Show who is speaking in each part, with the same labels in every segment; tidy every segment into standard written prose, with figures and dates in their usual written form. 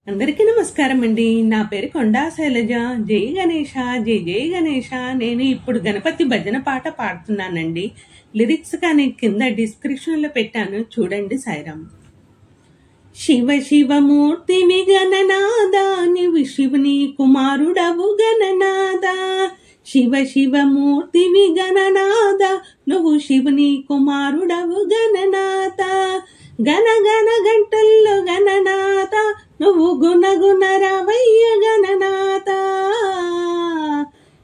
Speaker 1: అందరికీ నమస్కారం అండి. నా పేరు కొండా శైలజ. జై గణేష, జై జై గణేష. నేను ఇప్పుడు గణపతి భజన పాట పాడుతున్నానండి. లిరిక్స్ కానీ కింద డిస్క్రిప్షన్ లో పెట్టాను, చూడండి. సాయిరాం. శివ శివమూర్తివి గణనాద, నీవు శివుని కుమారుడవు గణనాద. శివ శివమూర్తివి గణనాద, నువ్వు శివుని కుమారుడవు గణనాథ. గణ గణ గంటల్లో గణనాథ, నువ్వు గుణగుణ రావయ్య గణనాథ.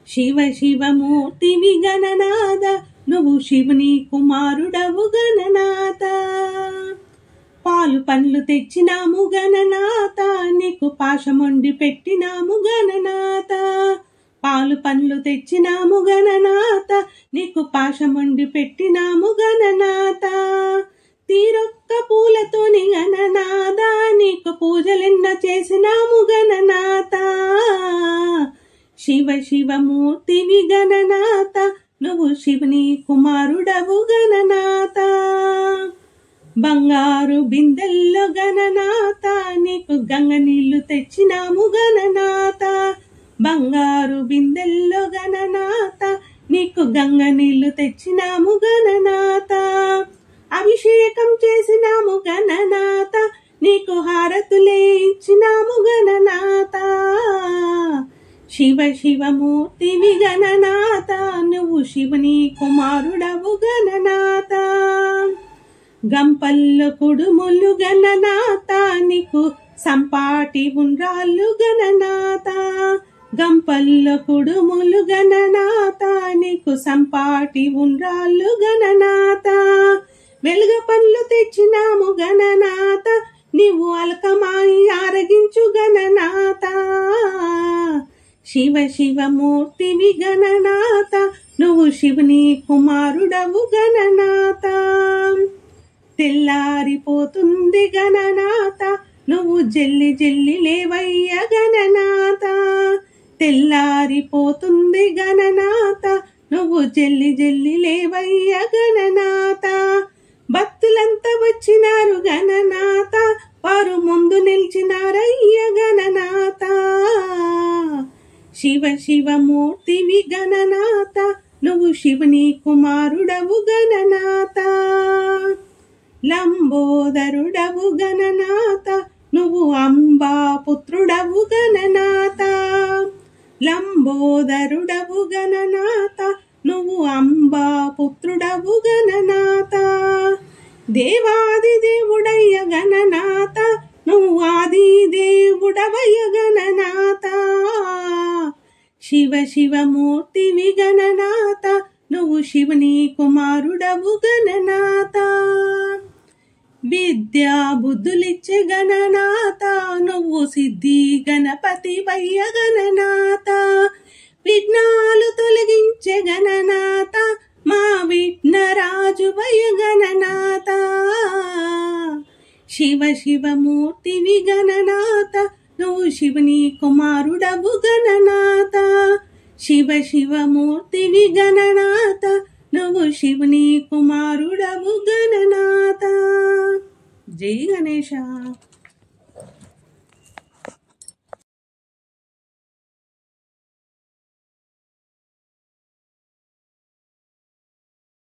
Speaker 1: శివ శివమూర్తివి గణనాథ, నువ్వు శివుని కుమారుడవు గణనాథ. పాలు పండ్లు తెచ్చినాము గణనాథ, నీకు పాశమొండి పెట్టినాము గణనాథ. పాలు పండ్లు తెచ్చినాము గణనాథ, నీకు పాశమొండి పెట్టినాము గణనాథ. తీరొక్క పూలతోని గణనాథ, నీకు పూజలెన్న చేసినాము గణనాథ. శివ శివమూర్తివి గణనాథ, నువ్వు శివుని కుమారుడవు గణనాథ. బంగారు బిందెల్లో గణనాథ, నీకు గంగ నీళ్లు తెచ్చినాము గణనాథ. బంగారు బిందెల్లో గణనాథ, నీకు గంగ నీళ్లు తెచ్చినాము గణనాథ. అభిషేకం చేసినాము గణనాథ, నీకు హారతులే ఇచ్చినాము గణనాథ. శివ శివమూర్తివి గణనాథ, నువ్వు శివుని కుమారుడవు గణనాథ. గంపల్లో కుడుములు గణనాథ, నీకు సంపాటి ఉండ్రాళ్ళు గణనాథ. గంపల్లో కుడుములు గణనాథ, నీకు సంపాటి ఉండ్రాళ్ళు గణనాథ. వెలుగ పండ్లు తెచ్చినాము గణనాథ, నీవు అలకమాయి ఆరగించు గణనాథ. శివ శివమూర్తివి గణనాథ, నువ్వు శివుని కుమారుడవు గణనాథ. తెల్లారిపోతుంది గణనాథ, నువ్వు జల్లి జల్లి లేవయ్య గణనాథ. తెల్లారిపోతుంది గణనాథ, నువ్వు జల్లి జల్లి లేవయ్య గణనాథ. భక్తులంతా వచ్చినారు గణనాథ, వారు ముందు నిలిచినారయ్య గణనాథ. శివ శివమూర్తివి గణనాథ, నువ్వు శివుని కుమారుడవు గణనాథ. లంబోదరుడవు గణనాథ, నువ్వు అంబా పుత్రుడవు గణనాథ. లంబోదరుడవు గణనాథ, నువ్వు అంబా పుత్రుడవు గణనాథ. దేవాది దేవుడయ్య గణనాథ, నువ్వు ఆది దేవుడవయ్య గణనాథ. శివ శివమూర్తివి గణనాథ, నువ్వు శివుని కుమారుడవు గణనాథ. విద్యా బుద్ధులిచ్చే గణనాథ, నువ్వు సిద్ధి గణపతి వయ్య గణనాథ. విఘ్నాలు తొలగించే గణనాథ, మా విఘ్నరాజు వయ్య గణనాథ. శివ శివమూర్తివి గణనాథ, నువ్వు శివుని కుమారుడవు గణనాథ. శివ శివమూర్తివి గణనాథ, నువ్వు శివుని కుమారుడవు గణనాథ. జై గణేశ.